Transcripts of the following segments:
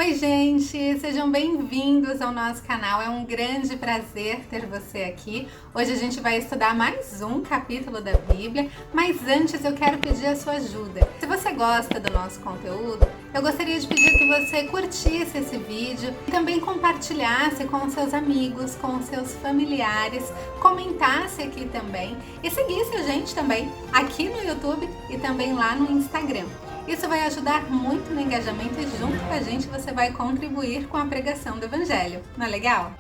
Oi gente, sejam bem-vindos ao nosso canal, é um grande prazer ter você aqui. Hoje a gente vai estudar mais um capítulo da Bíblia, mas antes eu quero pedir a sua ajuda. Se você gosta do nosso conteúdo, eu gostaria de pedir que você curtisse esse vídeo e também compartilhasse com seus amigos, com seus familiares, comentasse aqui também e seguisse a gente também aqui no YouTube e também lá no Instagram. Isso vai ajudar muito no engajamento e junto com a gente você vai contribuir com a pregação do Evangelho. Não é legal?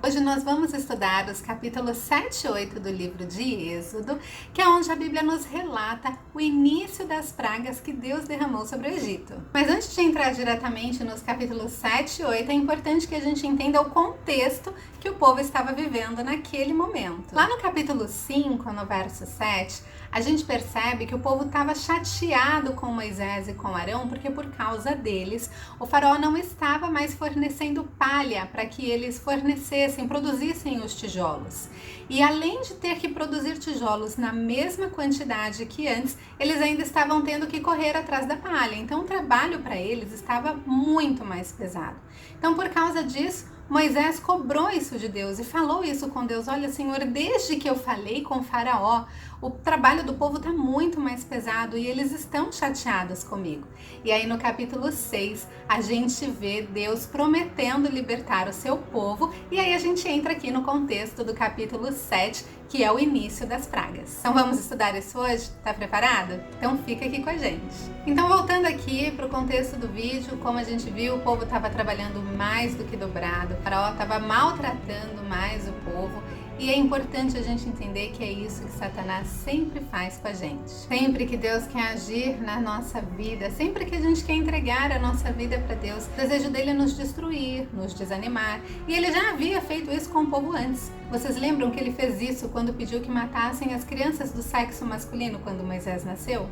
Hoje nós vamos estudar os capítulos 7 e 8 do livro de Êxodo, que é onde a Bíblia nos relata o início das pragas que Deus derramou sobre o Egito. Mas antes de entrar diretamente nos capítulos 7 e 8, é importante que a gente entenda o contexto que o povo estava vivendo naquele momento. Lá no capítulo 5, no verso 7, a gente percebe que o povo estava chateado com Moisés e com Arão, porque por causa deles, o faraó não estava mais fornecendo palha para que eles produzissem os tijolos. E além de ter que produzir tijolos na mesma quantidade que antes, eles ainda estavam tendo que correr atrás da palha. Então o trabalho para eles estava muito mais pesado. Então por causa disso, Moisés cobrou isso de Deus e falou isso com Deus: olha, Senhor, desde que eu falei com o faraó, o trabalho do povo está muito mais pesado e eles estão chateados comigo. E aí no capítulo 6, a gente vê Deus prometendo libertar o seu povo, e aí a gente entra aqui no contexto do capítulo 7, que é o início das pragas. Então vamos estudar isso hoje? Tá preparado? Então fica aqui com a gente. Então voltando aqui para o contexto do vídeo, como a gente viu, o povo estava trabalhando mais do que dobrado, o faraó estava maltratando mais o povo. E é importante a gente entender que é isso que Satanás sempre faz com a gente. Sempre que Deus quer agir na nossa vida, sempre que a gente quer entregar a nossa vida para Deus, o desejo dele é nos destruir, nos desanimar. E ele já havia feito isso com o povo antes. Vocês lembram que ele fez isso quando pediu que matassem as crianças do sexo masculino quando Moisés nasceu?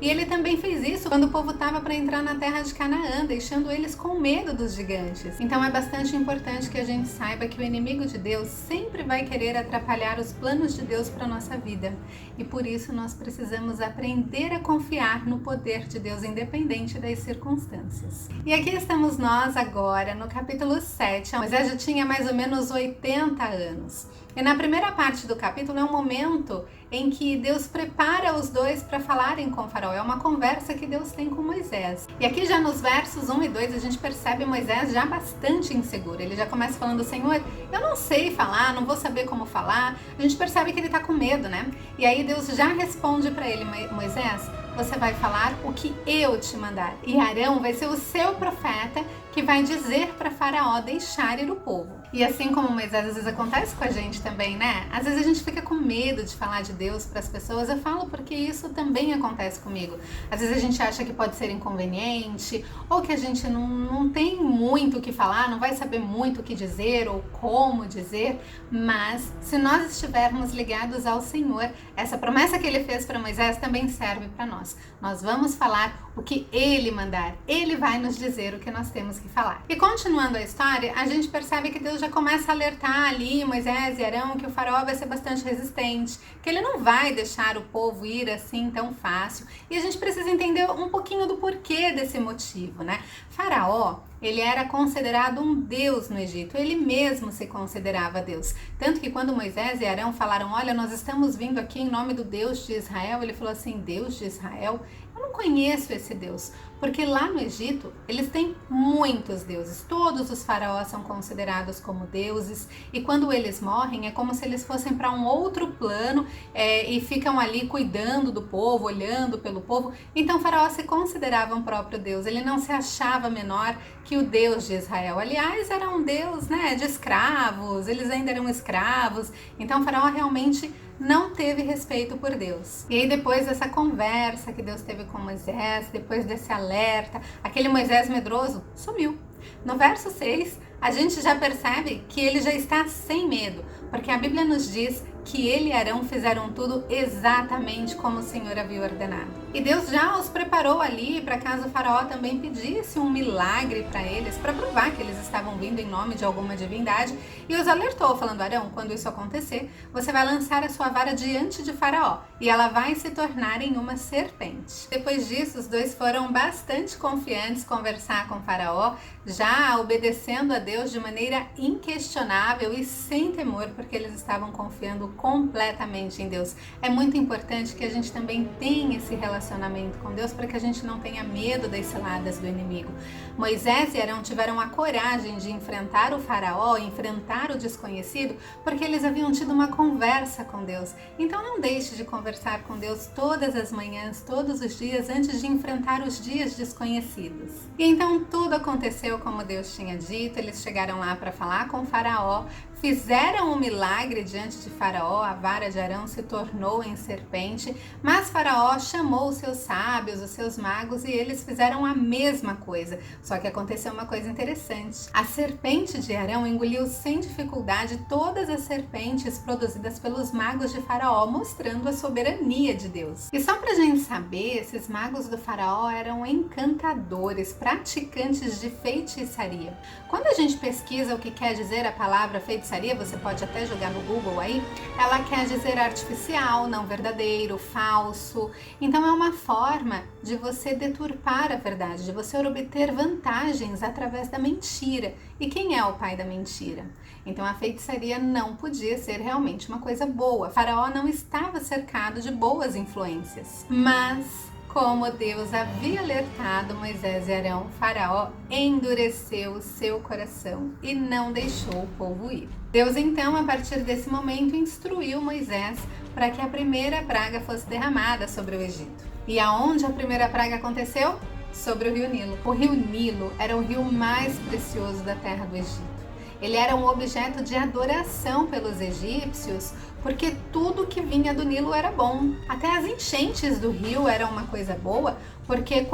E ele também fez isso quando o povo estava para entrar na terra de Canaã, deixando eles com medo dos gigantes. Então é bastante importante que a gente saiba que o inimigo de Deus sempre vai querer atrapalhar os planos de Deus para a nossa vida. E por isso nós precisamos aprender a confiar no poder de Deus, independente das circunstâncias. E aqui estamos nós agora no capítulo 7. Moisés já tinha mais ou menos 80 anos. E na primeira parte do capítulo é um momento em que Deus prepara os dois para falarem com o faraó. É uma conversa que Deus tem com Moisés. E aqui já nos versos 1 e 2 a gente percebe Moisés já bastante inseguro. Ele já começa falando: Senhor, eu não sei falar, não vou saber como falar. A gente percebe que ele está com medo, né? E aí Deus já responde para ele: Moisés, você vai falar o que eu te mandar. E Arão vai ser o seu profeta que vai dizer para Faraó deixar ir o povo. E assim como Moisés, às vezes acontece com a gente também, né? Às vezes a gente fica com medo de falar de Deus para as pessoas. Eu falo porque isso também acontece comigo. Às vezes a gente acha que pode ser inconveniente, ou que a gente não tem muito o que falar, não vai saber muito o que dizer ou como dizer. Mas se nós estivermos ligados ao Senhor, essa promessa que ele fez para Moisés também serve para nós. Nós vamos falar o que ele mandar. Ele vai nos dizer o que nós temos que falar. E continuando a história, a gente percebe que Deus já começa a alertar ali Moisés e Arão que o faraó vai ser bastante resistente, que ele não vai deixar o povo ir assim tão fácil. E a gente precisa entender um pouquinho do porquê desse motivo, né? Faraó, ele era considerado um deus no Egito, ele mesmo se considerava Deus. Tanto que quando Moisés e Arão falaram: olha, nós estamos vindo aqui em nome do Deus de Israel, ele falou assim: Deus de Israel? Eu não conheço esse Deus, porque lá no Egito eles têm muitos deuses, todos os faraós são considerados como deuses, e quando eles morrem é como se eles fossem para um outro plano e ficam ali cuidando do povo, olhando pelo povo. Então o faraó se considerava um próprio Deus, ele não se achava menor que o Deus de Israel. Aliás, era um Deus, né, de escravos, eles ainda eram escravos, então o faraó realmente não teve respeito por Deus. E aí depois dessa conversa que Deus teve com Moisés, depois desse alerta, aquele Moisés medroso sumiu. No verso 6, a gente já percebe que ele já está sem medo, porque a Bíblia nos diz que ele e Arão fizeram tudo exatamente como o Senhor havia ordenado. E Deus já os preparou ali para caso o faraó também pedisse um milagre para eles, para provar que eles estavam vindo em nome de alguma divindade, e os alertou, falando: Arão, quando isso acontecer, você vai lançar a sua vara diante de faraó, e ela vai se tornar em uma serpente. Depois disso, os dois foram bastante confiantes conversar com faraó, já obedecendo a Deus de maneira inquestionável e sem temor, porque eles estavam confiando completamente em Deus. É muito importante que a gente também tenha esse relacionamento com Deus para que a gente não tenha medo das ciladas do inimigo. Moisés e Arão tiveram a coragem de enfrentar o faraó, enfrentar o desconhecido, porque eles haviam tido uma conversa com Deus. Então não deixe de conversar com Deus todas as manhãs, todos os dias, antes de enfrentar os dias desconhecidos. E então tudo aconteceu como Deus tinha dito. Eles chegaram lá para falar com o faraó, fizeram um milagre diante de faraó, a vara de Arão se tornou em serpente, mas faraó chamou os seus sábios, os seus magos, e eles fizeram a mesma coisa. Só que aconteceu uma coisa interessante. A serpente de Arão engoliu sem dificuldade todas as serpentes produzidas pelos magos de faraó, mostrando a soberania de Deus. E só pra gente saber, esses magos do faraó eram encantadores, praticantes de feitiçaria. Quando a gente pesquisa o que quer dizer a palavra feitiçaria, você pode até jogar no Google aí, ela quer dizer artificial, não verdadeiro, falso. Então é uma forma de você deturpar a verdade, de você obter vantagens através da mentira. E quem é o pai da mentira? Então a feitiçaria não podia ser realmente uma coisa boa. Faraó não estava cercado de boas influências. Mas como Deus havia alertado Moisés e Arão, Faraó endureceu o seu coração e não deixou o povo ir. Deus então, a partir desse momento, instruiu Moisés para que a primeira praga fosse derramada sobre o Egito. E aonde a primeira praga aconteceu? Sobre o rio Nilo. O rio Nilo era o rio mais precioso da terra do Egito. Ele era um objeto de adoração pelos egípcios, porque tudo que vinha do Nilo era bom. Até as enchentes do rio eram uma coisa boa, porque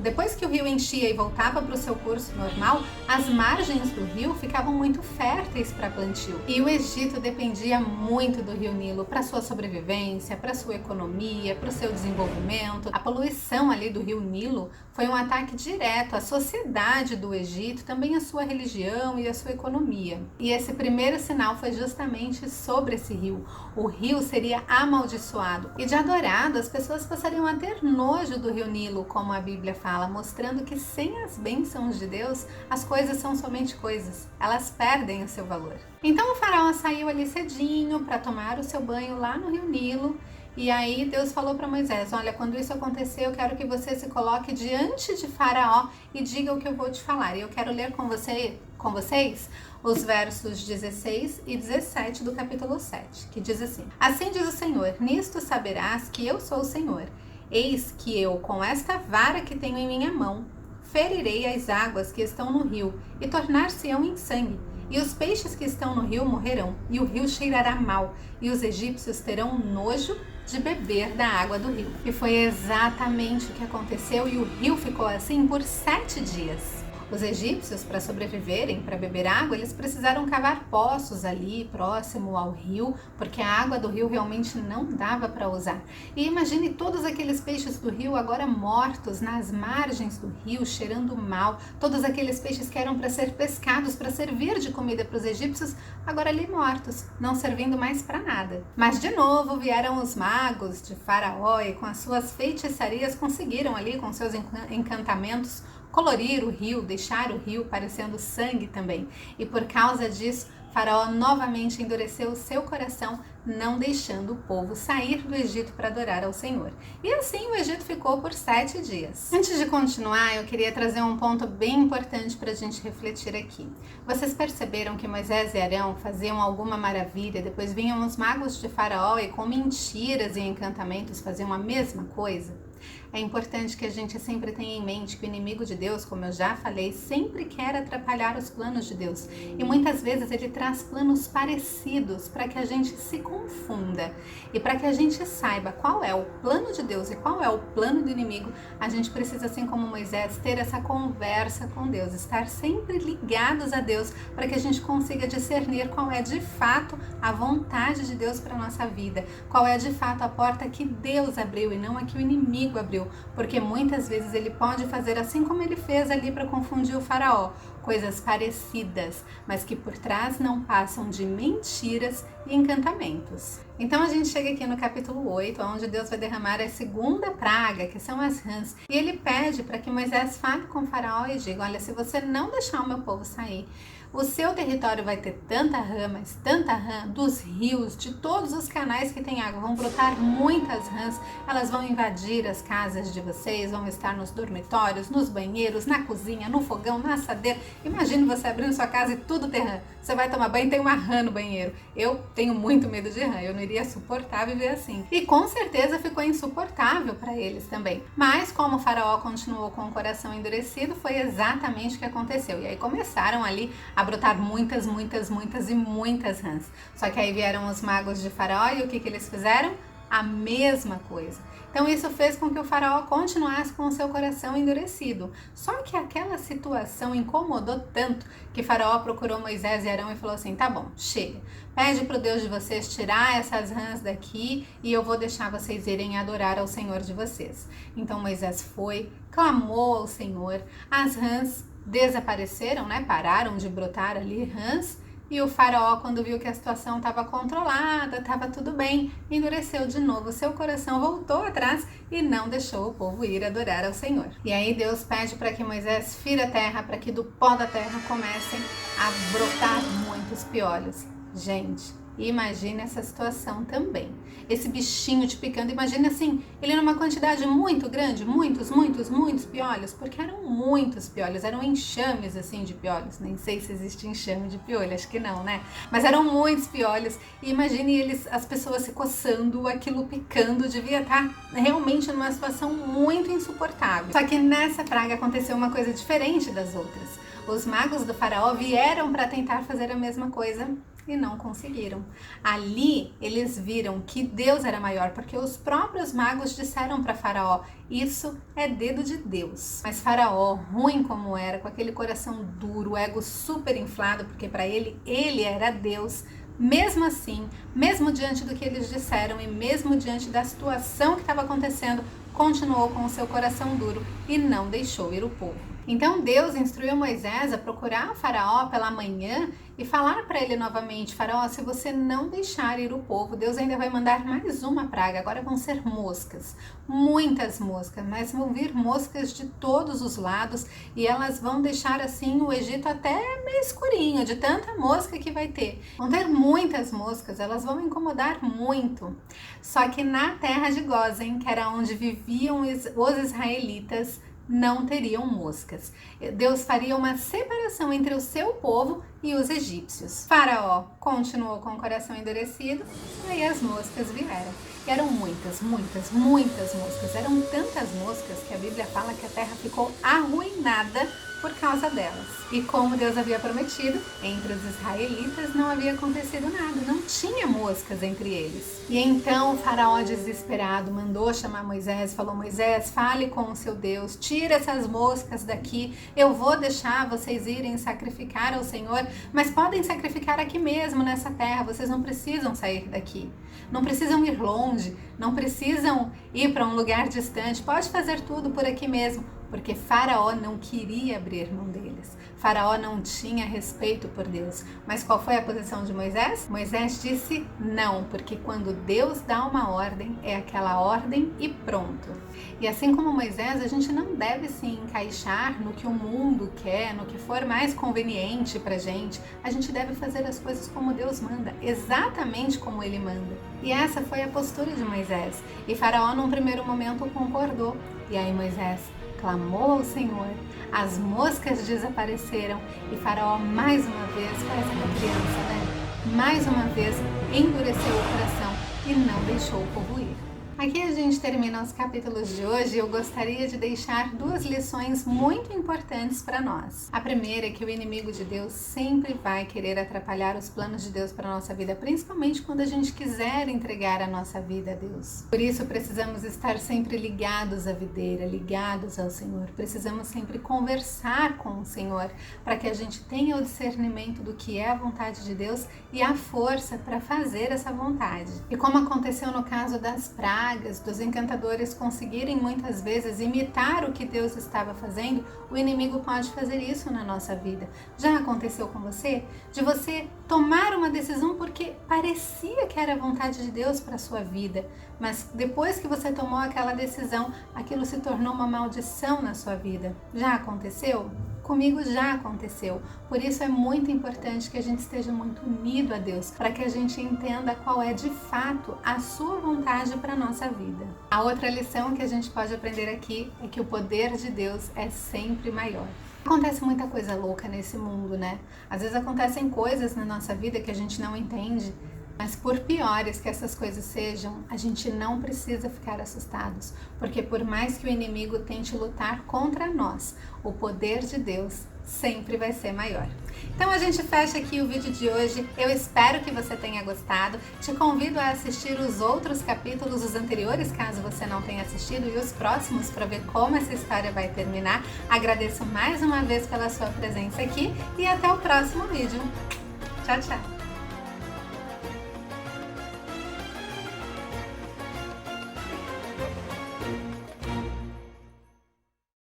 depois que o rio enchia e voltava para o seu curso normal, as margens do rio ficavam muito férteis para plantio. E o Egito dependia muito do rio Nilo para sua sobrevivência, para sua economia, para o seu desenvolvimento. A poluição ali do rio Nilo foi um ataque direto à sociedade do Egito, também à sua religião e à sua economia. E esse primeiro sinal foi justamente sobre esse rio. O rio seria amaldiçoado e de adorado as pessoas passariam a ter nojo do rio Nilo, como a Bíblia fala, mostrando que sem as bênçãos de Deus, as coisas são somente coisas, elas perdem o seu valor. Então o faraó saiu ali cedinho para tomar o seu banho lá no rio Nilo. E aí Deus falou para Moisés: olha, quando isso acontecer, eu quero que você se coloque diante de Faraó e diga o que eu vou te falar. E eu quero ler com vocês os versos 16 e 17 do capítulo 7, que diz assim: assim diz o Senhor, nisto saberás que eu sou o Senhor. Eis que eu, com esta vara que tenho em minha mão, ferirei as águas que estão no rio e tornar-se-ão em sangue. E os peixes que estão no rio morrerão, e o rio cheirará mal, e os egípcios terão nojo de beber da água do rio. E foi exatamente o que aconteceu, e o rio ficou assim por 7 dias. Os egípcios, para sobreviverem, para beber água, eles precisaram cavar poços ali próximo ao rio, porque a água do rio realmente não dava para usar. E imagine todos aqueles peixes do rio agora mortos nas margens do rio, cheirando mal. Todos aqueles peixes que eram para ser pescados, para servir de comida para os egípcios, agora ali mortos, não servindo mais para nada. Mas de novo vieram os magos de Faraó e com as suas feitiçarias conseguiram ali, com seus encantamentos, colorir o rio, deixar o rio parecendo sangue também. E por causa disso, Faraó novamente endureceu o seu coração, não deixando o povo sair do Egito para adorar ao Senhor. E assim o Egito ficou por 7 dias. Antes de continuar, eu queria trazer um ponto bem importante para a gente refletir aqui. Vocês perceberam que Moisés e Arão faziam alguma maravilha, depois vinham os magos de Faraó e com mentiras e encantamentos faziam a mesma coisa? É importante que a gente sempre tenha em mente que o inimigo de Deus, como eu já falei, sempre quer atrapalhar os planos de Deus. E muitas vezes ele traz planos parecidos para que a gente se confunda. E para que a gente saiba qual é o plano de Deus e qual é o plano do inimigo, a gente precisa, assim como Moisés, ter essa conversa com Deus, estar sempre ligados a Deus para que a gente consiga discernir qual é de fato a vontade de Deus para a nossa vida, qual é de fato a porta que Deus abriu e não a que o inimigo abriu, porque muitas vezes ele pode fazer assim como ele fez ali para confundir o faraó, coisas parecidas, mas que por trás não passam de mentiras e encantamentos. Então a gente chega aqui no capítulo 8, onde Deus vai derramar a segunda praga, que são as rãs, e ele pede para que Moisés fale com o faraó e diga: olha, se você não deixar o meu povo sair, o seu território vai ter tanta rã, mas tanta rã, dos rios, de todos os canais que tem água, vão brotar muitas rãs, elas vão invadir as casas de vocês, vão estar nos dormitórios, nos banheiros, na cozinha, no fogão, na assadeira. Imagine você abrindo sua casa e tudo tem rã. Você vai tomar banho e tem uma rã no banheiro. Eu tenho muito medo de rã, eu não iria suportar viver assim. E com certeza ficou insuportável para eles também. Mas como o faraó continuou com o coração endurecido, foi exatamente o que aconteceu. E aí começaram ali a brotar muitas e muitas rãs. Só que aí vieram os magos de faraó e o que eles fizeram? A mesma coisa. Então isso fez com que o faraó continuasse com o seu coração endurecido. Só que aquela situação incomodou tanto que faraó procurou Moisés e Arão e falou assim: tá bom, chega. Pede para o Deus de vocês tirar essas rãs daqui e eu vou deixar vocês irem adorar ao Senhor de vocês. Então Moisés foi, clamou ao Senhor, as rãs desapareceram, né? Pararam de brotar ali rãs. E o faraó, quando viu que a situação estava controlada, estava tudo bem, endureceu de novo seu coração, voltou atrás e não deixou o povo ir adorar ao Senhor. E aí Deus pede para que Moisés fira a terra, para que do pó da terra comecem a brotar muitos piolhos. Gente, imagine essa situação também. Esse bichinho te picando, imagine assim, ele numa quantidade muito grande, muitos piolhos, porque eram muitos piolhos, eram enxames assim de piolhos. Nem sei se existe enxame de piolho, acho que não, né? Mas eram muitos piolhos e imagine as pessoas se coçando, aquilo picando, devia estar realmente numa situação muito insuportável. Só que nessa praga aconteceu uma coisa diferente das outras. Os magos do faraó vieram para tentar fazer a mesma coisa e não conseguiram. Ali eles viram que Deus era maior, porque os próprios magos disseram para Faraó: isso é dedo de Deus. Mas Faraó, ruim como era, com aquele coração duro, ego super inflado, porque para ele era Deus, mesmo assim, mesmo diante do que eles disseram e mesmo diante da situação que estava acontecendo, continuou com o seu coração duro e não deixou ir o povo. Então Deus instruiu Moisés a procurar o faraó pela manhã e falar para ele novamente: faraó, se você não deixar ir o povo, Deus ainda vai mandar mais uma praga. Agora vão ser moscas, muitas moscas, mas vão vir moscas de todos os lados e elas vão deixar assim o Egito até meio escurinho, de tanta mosca que vai ter. Vão ter muitas moscas, elas vão incomodar muito. Só que na terra de Gósen, que era onde viviam os israelitas, não teriam moscas. Deus faria uma separação entre o seu povo e os egípcios. Faraó continuou com o coração endurecido e aí as moscas vieram. Eram muitas moscas. Eram tantas moscas que a Bíblia fala que a terra ficou arruinada por causa delas. E como Deus havia prometido, entre os israelitas não havia acontecido nada, não tinha moscas entre eles. E então o faraó, desesperado, mandou chamar Moisés, falou: Moisés, fale com o seu Deus, tira essas moscas daqui, eu vou deixar vocês irem sacrificar ao Senhor, mas podem sacrificar aqui mesmo nessa terra, vocês não precisam sair daqui, não precisam ir longe, não precisam ir para um lugar distante, pode fazer tudo por aqui mesmo. Porque Faraó não queria abrir mão deles. Faraó não tinha respeito por Deus. Mas qual foi a posição de Moisés? Moisés disse não, porque quando Deus dá uma ordem, é aquela ordem e pronto. E assim como Moisés, a gente não deve se encaixar no que o mundo quer, no que for mais conveniente pra gente. A gente deve fazer as coisas como Deus manda, exatamente como Ele manda. E essa foi a postura de Moisés. E Faraó, num primeiro momento, concordou. E aí Moisés clamou ao Senhor, as moscas desapareceram e Faraó mais uma vez, parece uma criança, né? Mais uma vez endureceu o coração e não deixou o povo ir. Aqui a gente termina os capítulos de hoje e eu gostaria de deixar duas lições muito importantes para nós. A primeira é que o inimigo de Deus sempre vai querer atrapalhar os planos de Deus para a nossa vida, principalmente quando a gente quiser entregar a nossa vida a Deus. Por isso precisamos estar sempre ligados à videira, ligados ao Senhor. Precisamos sempre conversar com o Senhor para que a gente tenha o discernimento do que é a vontade de Deus e a força para fazer essa vontade. E como aconteceu no caso das pragas, dos encantadores conseguirem muitas vezes imitar o que Deus estava fazendo, o inimigo pode fazer isso na nossa vida. Já aconteceu com você? De você tomar uma decisão porque parecia que era a vontade de Deus para a sua vida, mas depois que você tomou aquela decisão, aquilo se tornou uma maldição na sua vida. Já aconteceu? Comigo já aconteceu, por isso é muito importante que a gente esteja muito unido a Deus, para que a gente entenda qual é de fato a sua vontade para a nossa vida. A outra lição que a gente pode aprender aqui é que o poder de Deus é sempre maior. Acontece muita coisa louca nesse mundo, né? Às vezes acontecem coisas na nossa vida que a gente não entende, mas por piores que essas coisas sejam, a gente não precisa ficar assustados, porque por mais que o inimigo tente lutar contra nós, o poder de Deus sempre vai ser maior. Então a gente fecha aqui o vídeo de hoje. Eu espero que você tenha gostado. Te convido a assistir os outros capítulos, os anteriores, caso você não tenha assistido, e os próximos para ver como essa história vai terminar. Agradeço mais uma vez pela sua presença aqui e até o próximo vídeo. Tchau, tchau!